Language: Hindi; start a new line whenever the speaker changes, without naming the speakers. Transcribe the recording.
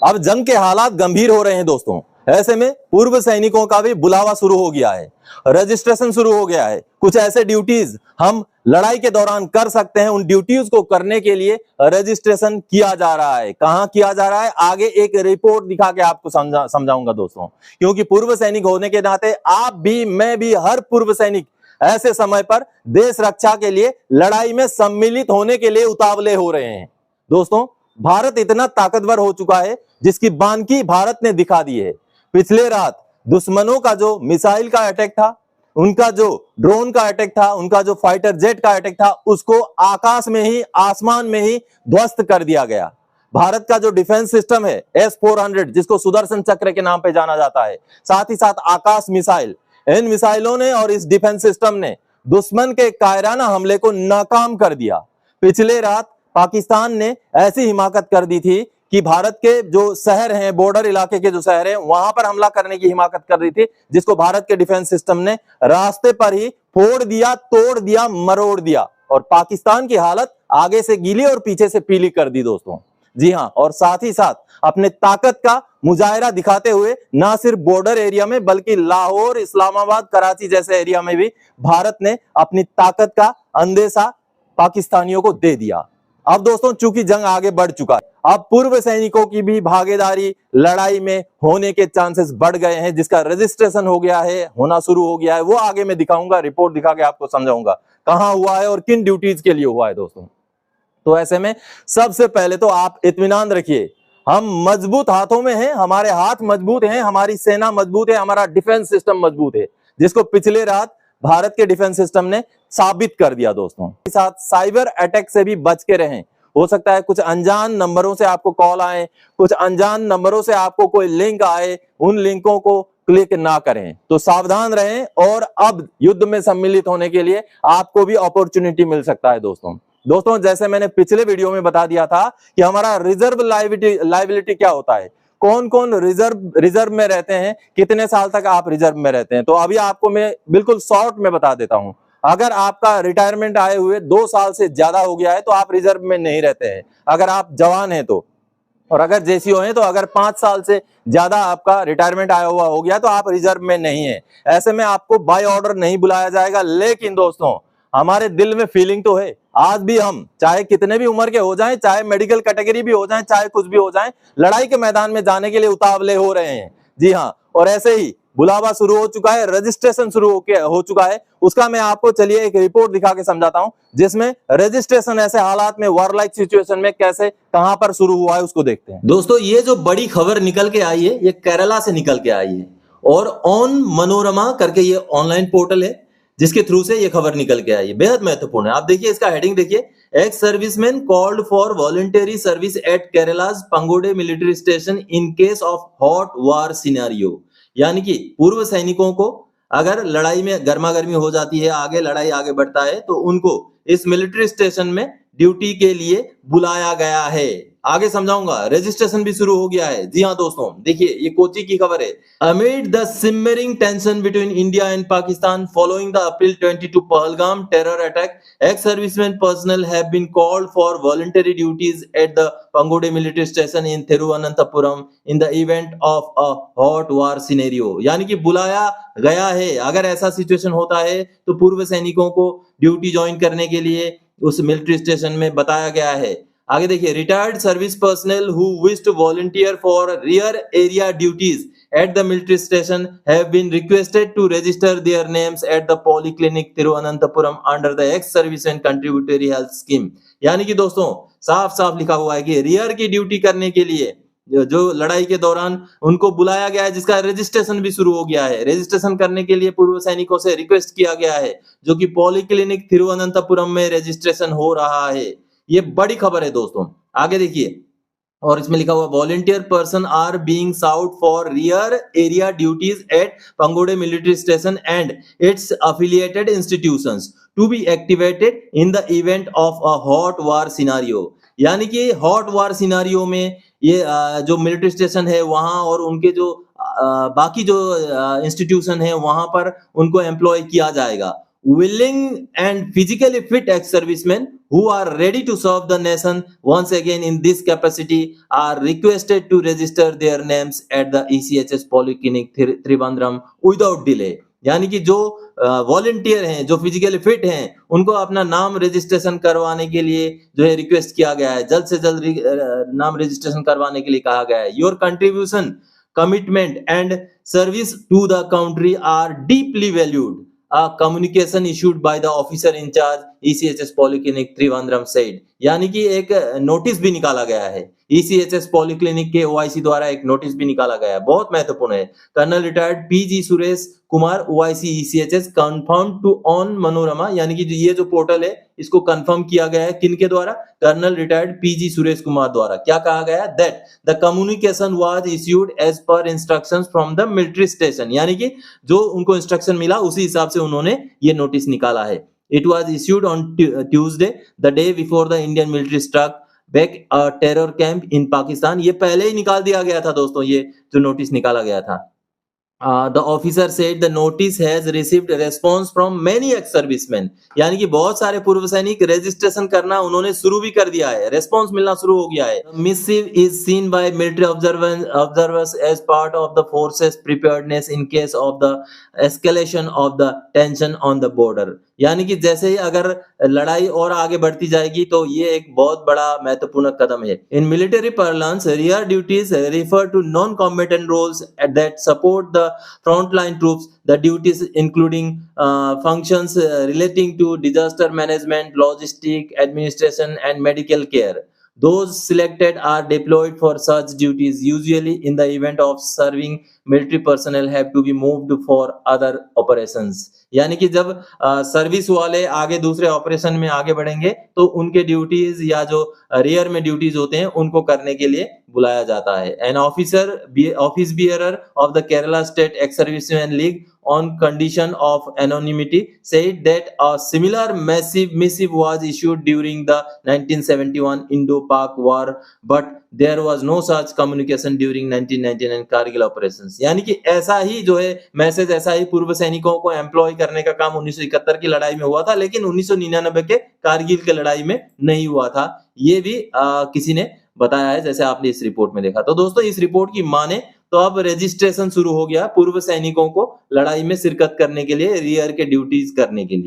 अब जंग के हालात गंभीर हो रहे हैं दोस्तों। ऐसे में पूर्व सैनिकों का भी बुलावा शुरू हो गया है, रजिस्ट्रेशन शुरू हो गया है। कुछ ऐसे ड्यूटीज हम लड़ाई के दौरान कर सकते हैं, उन ड्यूटीज को करने के लिए रजिस्ट्रेशन किया जा रहा है। कहां किया जा रहा है, आगे एक रिपोर्ट दिखा के आपको समझाऊंगा दोस्तों। क्योंकि पूर्व सैनिक होने के नाते आप भी, मैं भी, हर पूर्व सैनिक ऐसे समय पर देश रक्षा के लिए लड़ाई में सम्मिलित होने के लिए उतावले हो रहे हैं। दोस्तों, भारत इतना ताकतवर हो चुका है जिसकी बानगी भारत ने दिखा दी है। पिछले रात दुश्मनों का जो मिसाइल का अटैक था, उनका जो ड्रोन का अटैक था, उनका जो फाइटर जेट का अटैक था, उसको आकाश में ही, आसमान में ही ध्वस्त कर दिया गया। भारत का जो डिफेंस सिस्टम है S-400, जिसको सुदर्शन चक्र के नाम पे जाना जाता है, साथ ही साथ आकाश मिसाइल, इन मिसाइलों ने और इस डिफेंस सिस्टम ने दुश्मन के कायराना हमले को नाकाम कर दिया। पिछले रात पाकिस्तान ने ऐसी हिमाकत कर दी थी कि भारत के जो शहर हैं, बॉर्डर इलाके के जो शहर हैं, वहां पर हमला करने की हिमाकत कर रही थी, जिसको भारत के डिफेंस सिस्टम ने रास्ते पर ही फोड़ दिया, तोड़ दिया, मरोड़ दिया और पाकिस्तान की हालत आगे से गीली और पीछे से पीली कर दी दोस्तों। जी हां, और साथ ही साथ अपने ताकत का मुजाहिरा दिखाते हुए ना सिर्फ बॉर्डर एरिया में बल्कि लाहौर, इस्लामाबाद, कराची जैसे एरिया में भी भारत ने अपनी ताकत का अंदेशा पाकिस्तानियों को दे दिया। अब दोस्तों, चूंकि जंग आगे बढ़ चुका है, अब पूर्व सैनिकों की भी भागीदारी लड़ाई में होने के चांसेस बढ़ गए हैं, जिसका रजिस्ट्रेशन हो गया है, होना शुरू हो गया है। वो आगे मैं दिखाऊंगा, रिपोर्ट दिखा के आपको समझाऊंगा कहां हुआ है और किन ड्यूटीज के लिए हुआ है दोस्तों। तो ऐसे में सबसे पहले तो आप इत्मीनान रखिए, हम मजबूत हाथों में हैं, हमारे हाथ मजबूत हैं, हमारी सेना मजबूत है, हमारा डिफेंस सिस्टम मजबूत है, जिसको पिछले रात भारत के डिफेंस सिस्टम ने साबित कर दिया दोस्तों। साथ साइबर अटैक से भी बच के रहें। हो सकता है कुछ अनजान नंबरों से आपको कॉल आए, कुछ अनजान नंबरों से आपको कोई लिंक आए, उन लिंकों को क्लिक ना करें, तो सावधान रहें। और अब युद्ध में सम्मिलित होने के लिए आपको भी अपॉर्चुनिटी मिल सकता है दोस्तों। जैसे मैंने पिछले वीडियो में बता दिया था कि हमारा रिजर्व लायबिलिटी क्या होता है, कौन कौन रिजर्व में रहते हैं, कितने साल तक आप रिजर्व में रहते हैं। तो अभी आपको मैं बिल्कुल शॉर्ट में बता देता हूं। अगर आपका रिटायरमेंट आए हुए 2 साल से ज्यादा हो गया है तो आप रिजर्व में नहीं रहते हैं, अगर आप जवान हैं तो। और अगर जेसीओ हैं तो अगर 5 साल से ज्यादा आपका रिटायरमेंट आया हुआ हो गया तो आप रिजर्व में नहीं है। ऐसे में आपको बाय ऑर्डर नहीं बुलाया जाएगा। लेकिन दोस्तों, हमारे दिल में फीलिंग तो है, आज भी हम चाहे कितने भी उम्र के हो जाएं, चाहे मेडिकल कैटेगरी भी हो जाएं, चाहे कुछ भी हो जाएं, लड़ाई के मैदान में जाने के लिए उतावले हो रहे हैं। जी हां, और ऐसे ही बुलावा शुरू हो चुका है, रजिस्ट्रेशन शुरू हो चुका है। उसका मैं आपको चलिए एक रिपोर्ट दिखा के समझाता हूं, जिसमें रजिस्ट्रेशन ऐसे हालात में, वॉर लाइक सिचुएशन में कैसे, कहां पर शुरू हुआ है उसको देखते हैं। दोस्तों, ये जो बड़ी खबर निकल के आई है, ये केरला से निकल के आई है और ऑन मनोरमा करके ये ऑनलाइन पोर्टल है जिसके थ्रू से ये खबर निकल के आई है। बेहद महत्वपूर्ण है। आप देखिए इसका हेडिंग देखिए, ex serviceman called for voluntary service at Kerala's Pangode military station in case of hot war scenario. यानी कि पूर्व सैनिकों को अगर लड़ाई में गर्मा गर्मी हो जाती है, आगे लड़ाई आगे बढ़ता है, तो उनको इस मिलिट्री स्टेशन में ड्यूटी के लिए बुलाया गया है। आगे समझाऊंगा। रजिस्ट्रेशन भी शुरू हो गया है। जी हां दोस्तों, देखिए ये कोची की खबर है। Amid the simmering tension between India and Pakistan following the April 22 Pahalgam terror attack, ex serviceman personnel have been called for voluntary duties at the Pangode military station in Thiruvananthapuram in the event of a hot war scenario. यानी कि बुलाया गया है, अगर ऐसा सिचुएशन होता है तो पूर्व सैनिकों को ड्यूटी ज्वाइन करने के लिए उस मिलिट्री स्टेशन में बताया गया है। आगे देखिए, retired service personnel who wish to volunteer for rear area duties at the military station have been requested to register their names at the polyclinic Thiruvananthapuram under the ex servicemen contributory health scheme. यानी कि दोस्तों, साफ साफ लिखा हुआ है कि रियर की ड्यूटी करने के लिए जो लड़ाई के दौरान उनको बुलाया गया है, जिसका रजिस्ट्रेशन भी शुरू हो गया है। रजिस्ट्रेशन करने के लिए पूर्व सैनिकों से रिक्वेस्ट किया गया है, जो कि पॉलीक्लिनिक तिरुवनंतपुरम में रजिस्ट्रेशन हो रहा है। ये बड़ी खबर है दोस्तों। आगे देखिए, और इसमें लिखा हुआ volunteer person are being sought for rear area duties at Pangode military station and its affiliated institutions to be activated in the event of a hot war scenario. यानी कि हॉट वार सिनेरियो में ये जो मिलिट्री स्टेशन है वहां और उनके जो बाकी जो इंस्टीट्यूशन है वहां पर उनको एम्प्लॉय किया जाएगा। willing and physically fit ex-servicemen who are ready to serve the nation once again in this capacity are requested to register their names at the ECHS Polyclinic Trivandrum without delay। यानी कि जो वॉलंटियर हैं, जो फिजिकली फिट हैं, उनको अपना नाम रजिस्ट्रेशन करवाने के लिए जो है रिक्वेस्ट किया गया है, जल्द से जल्द नाम रजिस्ट्रेशन करवाने के लिए कहा गया है। Your contribution, commitment and service to the country are deeply valued, a communication issued by the officer in charge ECHS Polyclinic Trivandrum said। यानी कि एक नोटिस भी निकाला गया है, ECHS Polyclinic के OIC द्वारा एक नोटिस भी निकाला गया है, बहुत महत्वपूर्ण है। Colonel retired PG Suresh Kumar OIC ECHS confirm to on Manorama, यानी कि ये जो पोर्टल है इसको कंफर्म किया गया है किनके द्वारा? Colonel retired PG Suresh Kumar द्वारा। क्या कहा गया? That the communication was issued as per instructions from the military station, यानी कि जो उनको इंस्ट्रक्शन मिला उसी हिसाब से उन्होंने ये नोटिस निकाला है। It was issued on Tuesday, the day before the Indian military struck back a terror camp in Pakistan। ये पहले ही निकाल दिया गया था दोस्तों, ये जो नोटिस निकाला गया था। The officer said the notice has received response from many ex-servicemen, यानी कि बहुत सारे पूर्व सैनिक रजिस्ट्रेशन करना उन्होंने शुरू भी कर दिया है, रेस्पॉन्स मिलना शुरू हो गया है। Missive is seen by military observers as part of the forces preparedness in case of the escalation of the tension on the border। यानी कि जैसे ही अगर लड़ाई और आगे बढ़ती जाएगी तो ये एक बहुत बड़ा महत्वपूर्ण कदम है। In military parlance, rear duties refer to non-combatant roles that support the frontline troops, the duties including functions relating to disaster management, logistic, administration and medical care। Those selected are deployed for such duties। Usually in the event of serving, military personnel have to be moved for other operations। यानी कि जब सर्विस वाले आगे दूसरे ऑपरेशन में आगे बढ़ेंगे तो उनके ड्यूटीज या जो रियर में ड्यूटीज होते हैं उनको करने के लिए बुलाया जाता है। An office bearer of the Kerala state ex serviceman league on condition of anonymity said that a similar missive was issued during the 1971 Indo-Pak war, but there was no such communication during 1999 Kargil operations। यानी कि ऐसा ही जो है मैसेज, ऐसा ही पूर्व सैनिकों को एम्प्लॉय करने का काम 1971 की लड़ाई में हुआ था, लेकिन 1999 के कारगिल के लड़ाई में नहीं हुआ था। ये भी किसी ने बताया है, जैसे आपने इस रिपोर्ट में देखा। तो दोस्तों इस रिपोर्ट की माने तो अब रजिस्ट्रेशन शुरू हो गया पूर्व सैनिकों को लड़ाई में शिरकत करने के लिए, रियर के ड्यूटीज करने के लिए।